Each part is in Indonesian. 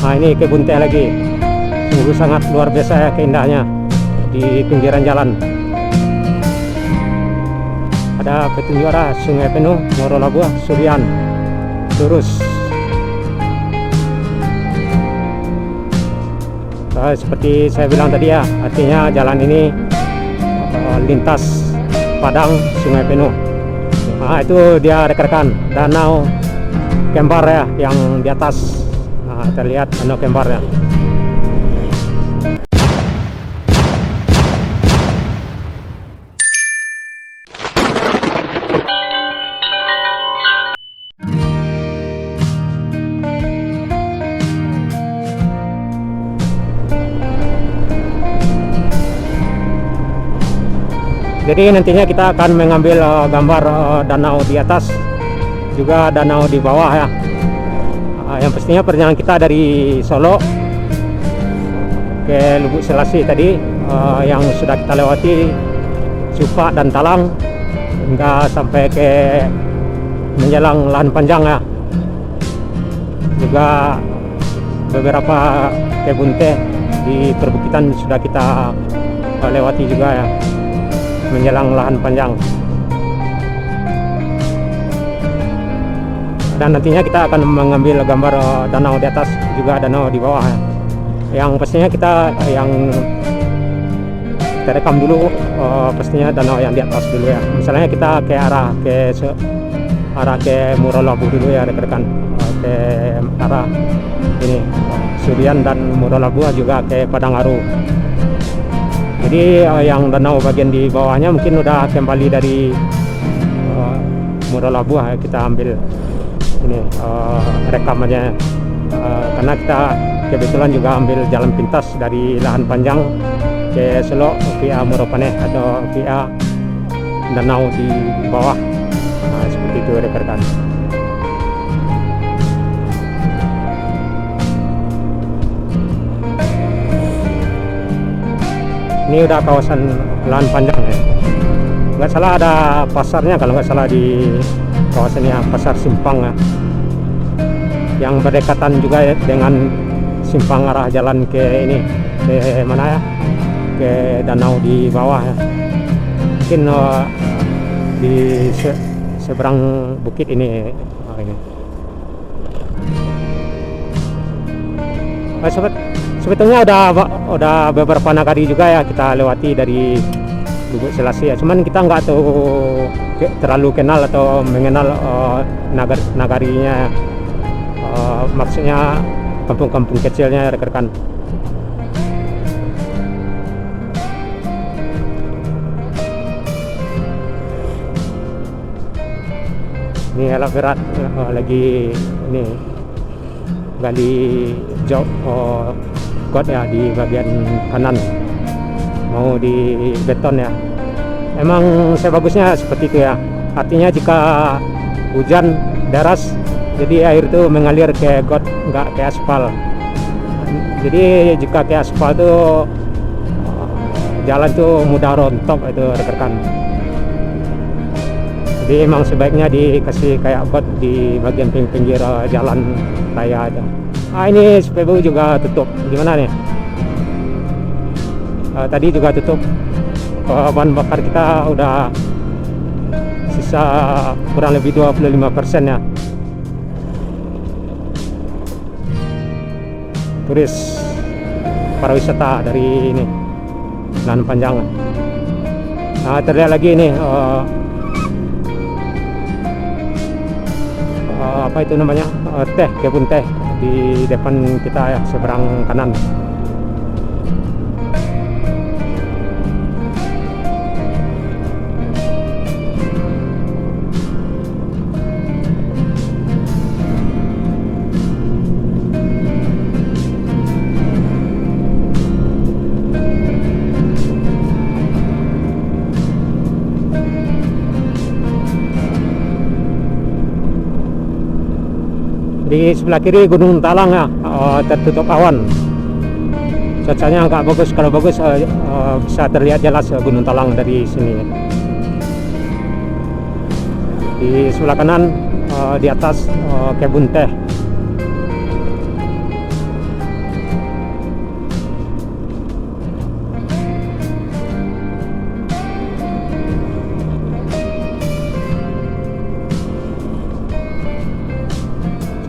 Nah, ini kebun teh lagi. Sungguh sangat luar biasa ya keindahannya di pinggiran jalan. Ada petunjuk arah Sungai Penuh, Muara Labuh, Surian, lurus. Seperti saya bilang tadi ya, artinya jalan ini lintas Padang Sungai Penuh. Nah, itu dia rekan-rekan Danau Kembar ya, yang di atas. Nah, terlihat Danau Kembar ya. Jadi nantinya kita akan mengambil gambar danau di atas, juga danau di bawah ya. Yang pastinya perjalanan kita dari Solo ke Lubuk Selasi tadi, yang sudah kita lewati Supa dan Talang hingga sampai ke menjelang Lahan Panjang ya. Juga beberapa kebun teh di perbukitan sudah kita lewati juga ya, menjelang Lahan Panjang. Dan nantinya kita akan mengambil gambar danau di atas, juga danau di bawah ya. Yang pastinya kita rekam dulu pastinya danau yang di atas dulu ya. Misalnya kita ke arah ke Muara Labuh dulu ya rekan-rekan, ke arah ini Surian dan Muara Labuh, juga ke Padangaru. Jadi yang danau bagian di bawahnya mungkin udah kembali dari Muara Labuh ya, kita ambil ini rekamannya, karena kita kebetulan juga ambil jalan pintas dari Lahan Panjang ke Solo via Moropaneh atau via danau di bawah. Nah, seperti itu rekan-rekan. Ini udah kawasan Lahan Panjang ya. Nggak salah ada pasarnya kalau nggak salah di kawasannya, Pasar Simpang ya, yang berdekatan juga ya dengan simpang arah jalan ke ini, ke mana ya, ke danau di bawah ya. Mungkin di seberang bukit ini. Sebetulnya udah beberapa nagari juga ya kita lewati dari Lubuk Selasi ya. Cuman kita nggak tahu terlalu kenal atau mengenal nagarinya, maksudnya kampung-kampung kecilnya rekan-rekan. Ini alat berat lagi ini gali got ya di bagian kanan, mau di beton ya. Emang sebagusnya seperti itu ya, artinya jika hujan deras jadi air itu mengalir ke got, nggak ke aspal. Jadi jika ke aspal tuh jalan tuh mudah rontok itu rekan-rekan. Jadi emang sebaiknya dikasih kayak got di bagian pinggir jalan raya aja. Ini SPBU juga tutup, gimana nih? Tadi juga tutup. Bahan bakar kita udah sisa kurang lebih 25% ya. Turis pariwisata dari ini Lahan Panjang. Nah, terlihat lagi ini apa itu namanya, kebun teh di depan kita ya, seberang kanan. Di sebelah kiri Gunung Talang ya, tertutup awan. Cuacanya agak bagus, kalau bagus bisa terlihat jelas Gunung Talang dari sini. Di sebelah kanan di atas kebun teh.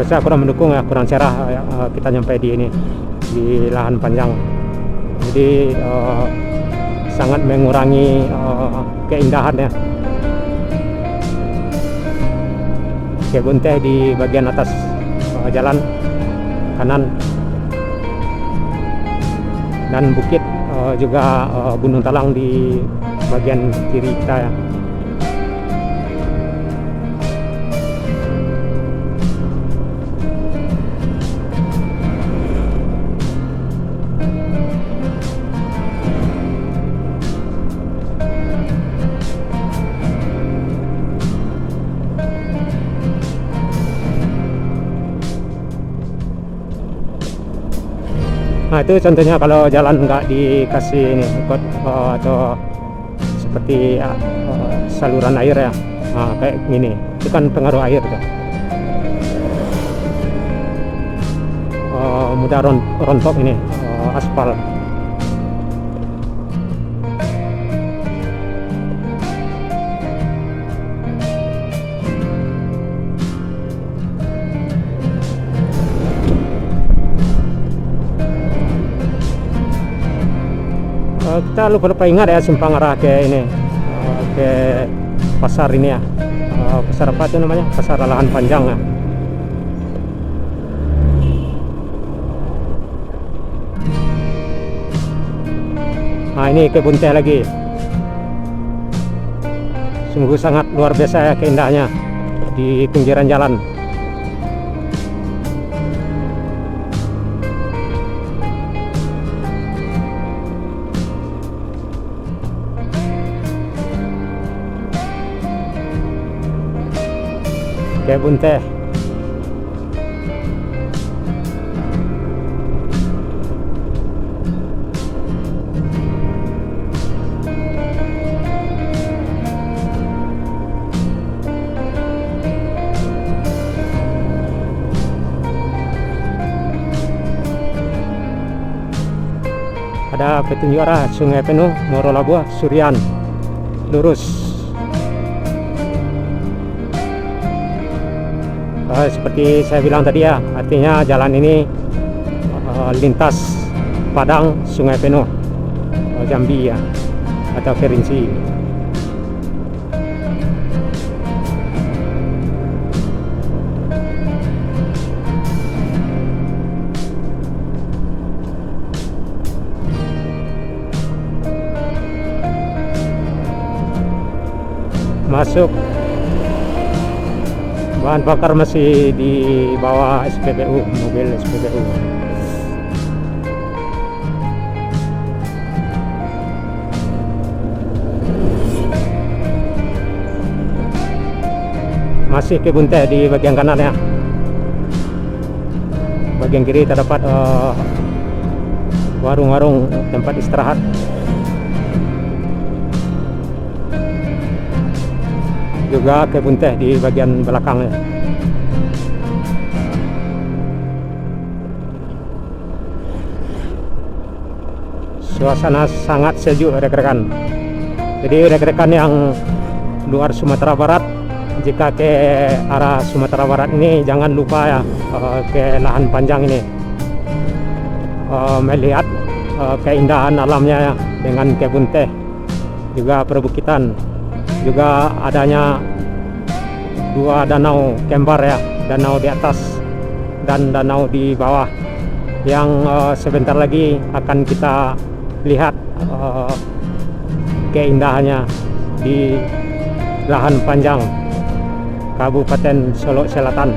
cuaca kurang mendukung ya, kurang cerah ya, kita nyampe di ini di lahan panjang, jadi sangat mengurangi keindahan ya. Kebun teh di bagian atas jalan kanan, dan bukit juga Gunung Talang di bagian kiri kita ya. Nah itu contohnya kalau jalan nggak dikasih ini kot atau seperti saluran air ya, nah, kayak gini itu kan pengaruh air tuh. Mudah rontok ini aspal. Kita lupa ingat ya, simpang arah ke ini ke pasar ini ya, pasar apa itu namanya, pasar lahan panjang ya. Nah ini kebun teh lagi, sungguh sangat luar biasa ya keindahannya di pinggiran jalan. Kebun teh. Ada petunjuk arah Sungai Penuh, Moro Labuh, Surian, lurus. Seperti saya bilang tadi ya, artinya jalan ini lintas Padang, Sungai Penuh, Jambi ya, atau Kerinci. Masuk, bahan bakar masih di bawah SPBU, mobil SPBU. Masih kebun teh di bagian kanan ya. Bagian kiri terdapat warung-warung tempat istirahat. Juga kebun teh di bagian belakangnya. Suasana sangat sejuk rekan-rekan. Jadi rekan-rekan yang luar Sumatera Barat, jika ke arah Sumatera Barat ini jangan lupa ya ke lahan panjang ini, melihat keindahan alamnya ya, dengan kebun teh, juga perbukitan. Juga adanya dua danau kembar ya, danau di atas dan danau di bawah, yang sebentar lagi akan kita lihat keindahannya di lahan panjang Kabupaten Solo Selatan.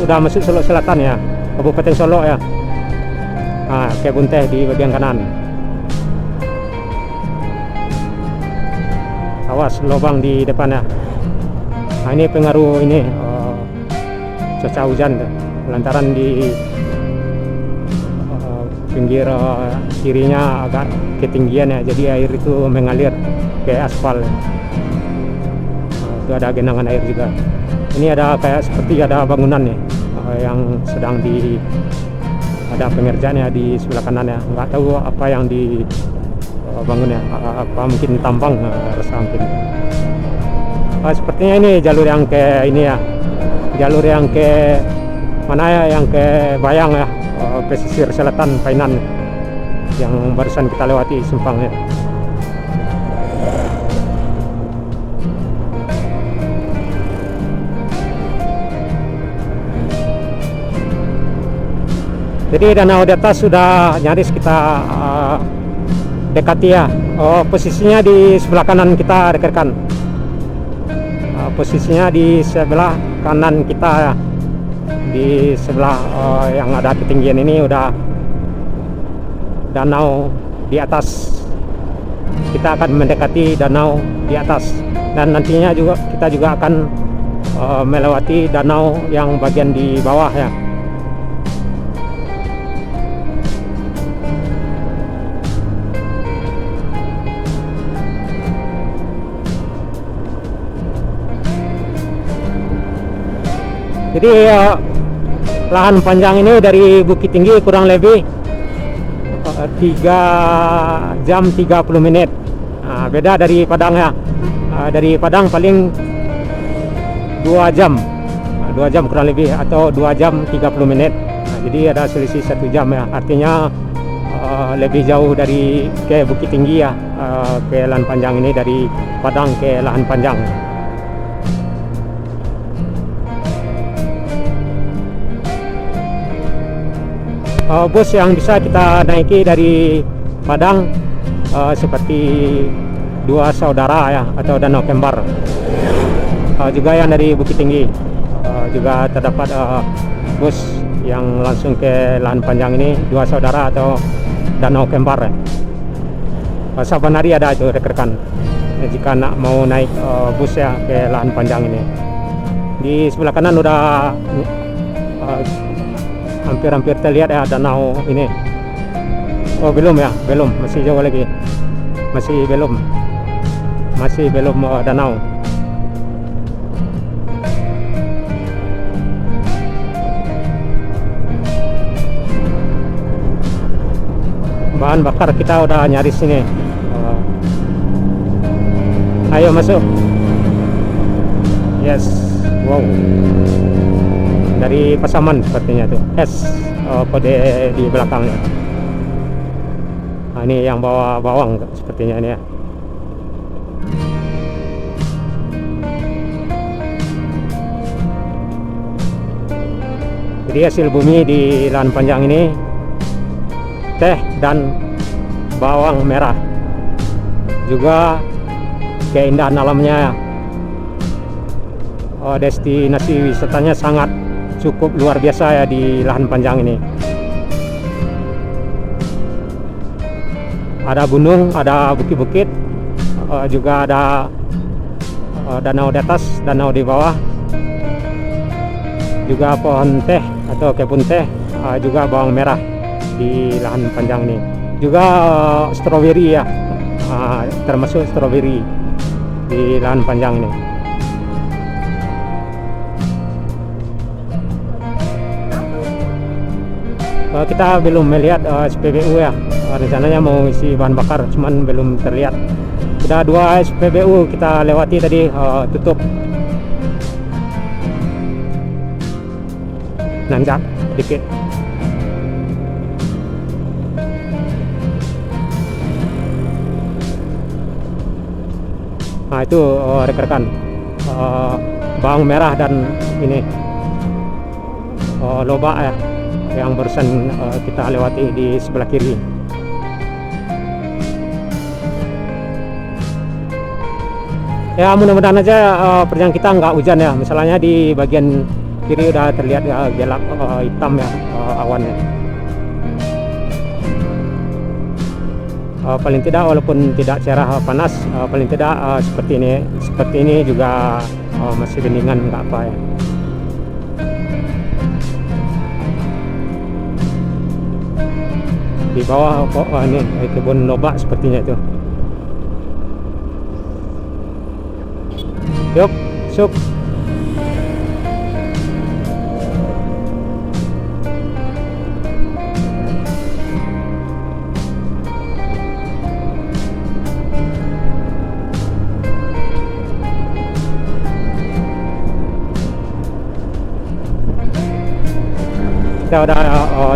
Udah masuk Solo Selatan ya, Kabupaten Solo ya. Nah, kebun teh di bagian kanan. Awas lubang di depan ya. Nah, ini pengaruh ini cuaca hujan tuh. Lantaran di pinggir kirinya agak ketinggian ya, jadi air itu mengalir ke aspal. Itu ada genangan air juga. Ini ada kayak seperti ada bangunan nih yang sedang ada pengerjaan ya di sebelah kanan ya. Nggak tahu apa yang bangun ya, apa mungkin tambang, rasa mungkin. Sepertinya ini jalur yang ke ini ya, jalur yang ke mana ya yang ke Bayang ya, pesisir selatan Painan yang barusan kita lewati simpangnya. Jadi danau di atas sudah nyaris kita dekati ya. Posisinya di sebelah kanan kita rekan-rekan. Posisinya di sebelah kanan kita ya. Di sebelah yang ada ketinggian ini udah danau di atas. Kita akan mendekati danau di atas, dan nantinya juga kita juga akan melewati danau yang bagian di bawah ya. Jadi lahan panjang ini dari Bukit Tinggi kurang lebih 3 jam 30 menit. Beda dari Padang ya. Dari Padang paling 2 jam. 2 jam kurang lebih, atau 2 jam 30 menit. Jadi ada selisih 1 jam ya. Artinya lebih jauh dari ke Bukit Tinggi ya, ke lahan panjang ini, dari Padang ke lahan panjang. Bus yang bisa kita naiki dari Padang seperti Dua Saudara ya, atau Danau Kembar. Juga yang dari Bukit Tinggi juga terdapat bus yang langsung ke lahan panjang ini, Dua Saudara atau Danau Kembar ya. Saban hari ada itu rekan-rekan jika nak mau naik bus ya ke lahan panjang ini. Di sebelah kanan udah hampir terlihat ya danau ini. Oh belum ya, belum, masih jauh lagi, masih belum danau. Bahan bakar kita udah nyaris ini. Ayo masuk. Yes, wow. Dari Pasaman sepertinya tuh, kode di belakangnya. Ini yang bawa bawang sepertinya ini ya. Jadi hasil bumi di lahan panjang ini teh dan bawang merah. Juga keindahan alamnya ya. Destinasi wisatanya sangat cukup luar biasa ya di lahan panjang ini. Ada gunung, ada bukit-bukit, juga ada danau di atas, danau di bawah, juga pohon teh atau kebun teh, juga bawang merah di lahan panjang ini. Juga stroberi ya, termasuk stroberi di lahan panjang ini. Kita belum melihat SPBU ya. Rencananya mau isi bahan bakar, cuman belum terlihat. Sudah 2 SPBU kita lewati tadi, tutup. Nanjak dikit. Nah itu rekan-rekan, bawang merah dan ini lobak ya, yang barusan kita lewati di sebelah kiri. Ya mudah-mudahan aja perjalanan kita nggak hujan ya. Misalnya di bagian kiri udah terlihat ya gelap, hitam ya awannya. Paling tidak walaupun tidak cerah panas, paling tidak seperti ini juga masih beningan, nggak apa ya. Di bawah ini kebun lobak sepertinya itu. Yuk, sup. kita udah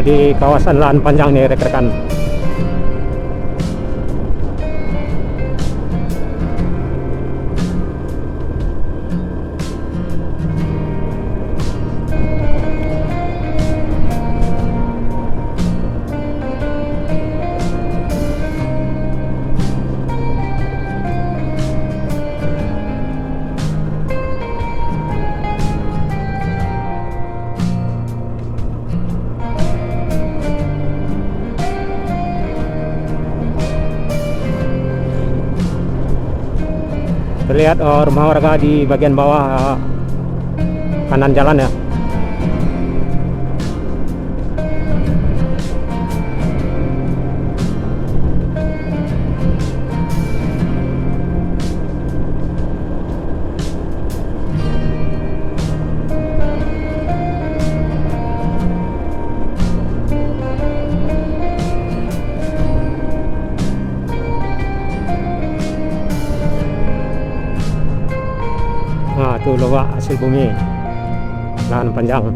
di kawasan lahan panjang nih rekan-rekan. Terlihat rumah warga di bagian bawah kanan jalan ya. Nah, itu lobak hasil bumi lahan panjang.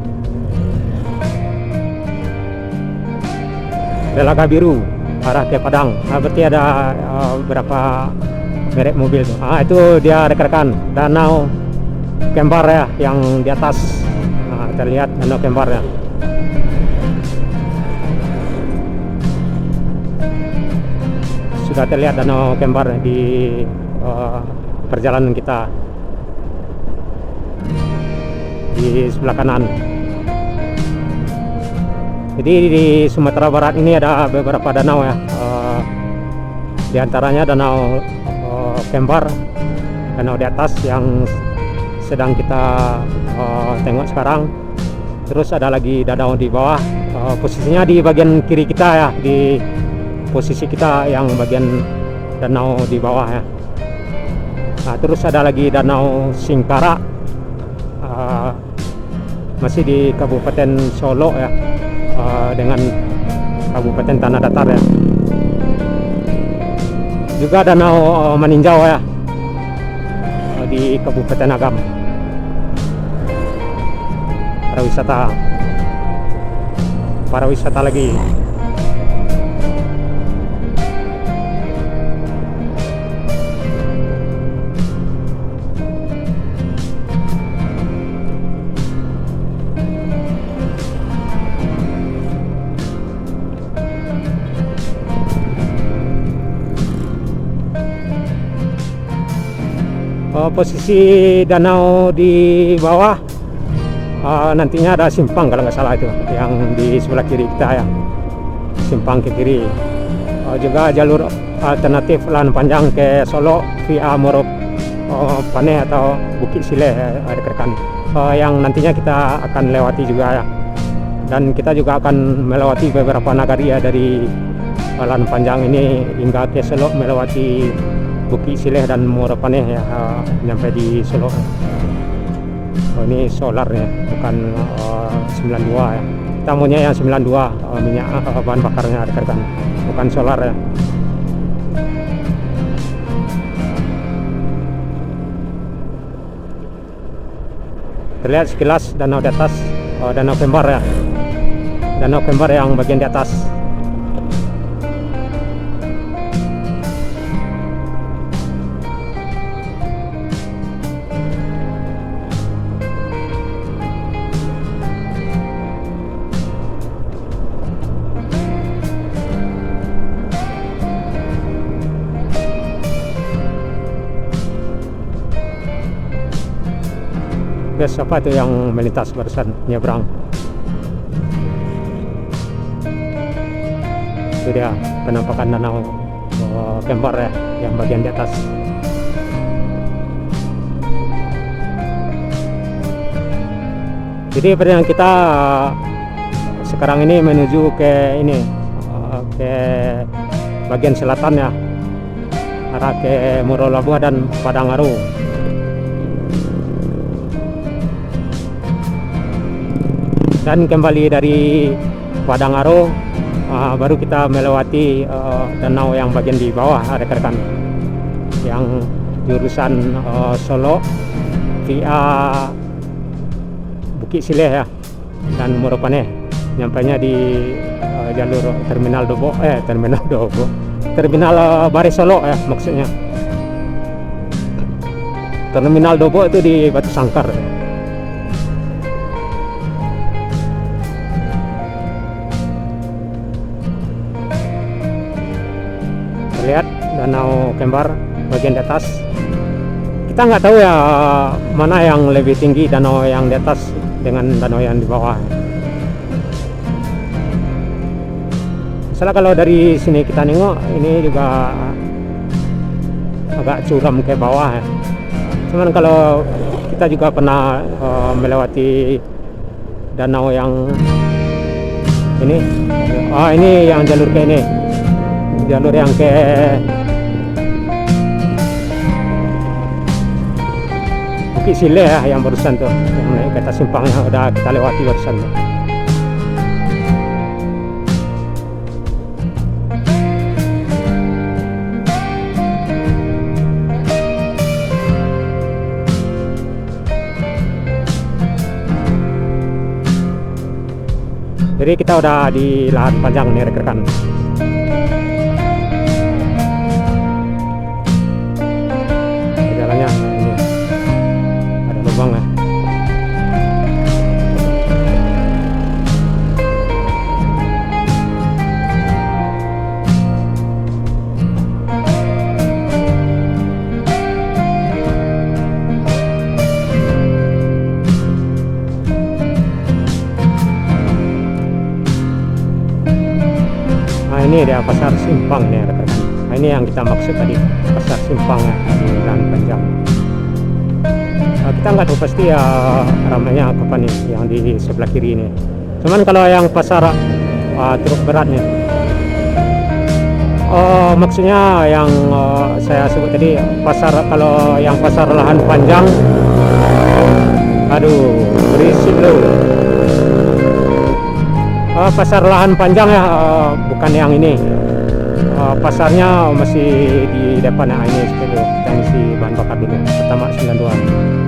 Telaga Biru arah ke Padang. Nah, berarti ada berapa merek mobil tuh. Itu dia rekan-rekan Danau Kembar ya, yang di atas. Nah, terlihat Danau Kembar ya. Sudah terlihat Danau Kembar di perjalanan kita di sebelah kanan. Jadi di Sumatera Barat ini ada beberapa danau ya, di antaranya Danau Kembar, danau di atas yang sedang kita tengok sekarang. Terus ada lagi danau di bawah, posisinya di bagian kiri kita ya, di posisi kita yang bagian danau di bawah ya. Nah, terus ada lagi Danau Singkara, masih di Kabupaten Solo ya, dengan Kabupaten Tanah Datar ya. Juga Danau Maninjau ya, di Kabupaten Agam. Pariwisata lagi. Posisi danau di bawah, nantinya ada simpang kalau nggak salah itu yang di sebelah kiri kita ya, simpang ke kiri. Juga jalur alternatif lahan panjang ke Solo via Moropaneh atau Bukit Sileh rekan, yang nantinya kita akan lewati juga ya. Dan kita juga akan melewati beberapa nagari ya, dari lahan panjang ini hingga ke Solo, melewati Bukit Sileh dan Moropaneh ya, nyampe di Solo. Ini solar ya, bukan 92 ya. Kita maunya yang 92 minyak bahan bakarnya rekan, bukan solar ya. Terlihat sekilas danau di atas, Danau Kembar ya, Danau Kembar yang bagian di atas. Siapa itu yang melintas barusan nyebrang? Itu dia penampakan Danau Kembar ya, yang bagian di atas. Jadi perjalanan kita sekarang ini menuju ke ini, ke bagian selatan ya, arah ke Murolabuh dan Padangaru. Dan kembali dari Padangaru, baru kita melewati danau yang bagian di bawah rekan-rekan, yang jurusan Solo via Bukit Sileh ya, dan Moropaneh. nyampainya di jalur Terminal Dobo, Terminal Baris Solo ya maksudnya. Terminal Dobo itu di Batu Sangkar. Lihat Danau Kembar bagian di atas. Kita nggak tahu ya mana yang lebih tinggi, danau yang di atas dengan danau yang di bawah. Misalnya kalau dari sini kita nengok, ini juga agak curam ke bawah ya. Cuman kalau kita juga pernah melewati danau yang ini, ini yang jalur ke ini, jalur yang ke Bukit Sile ya, yang barusan tuh, yang naik ke atas simpang yang udah kita lewati barusan tuh. Jadi kita udah di lahan panjang nih rekan-rekan. Jalannya ini ada lubang ya. Ini dia pasar simpang nih rekan-rekan. Nah, ini yang kita maksud tadi, pasar simpang ya, di jalan panjang. Nah, kita nggak tahu pasti ya ramainya kapan nih yang di sebelah kiri ini. Cuman kalau yang pasar truk berat nih, maksudnya yang saya sebut tadi pasar, kalau yang pasar lahan panjang, aduh berisik loh. Pasar lahan panjang ya, bukan yang ini. Pasarnya masih di depan ya, ini kita isi bahan bakar dulu. Pertama 92.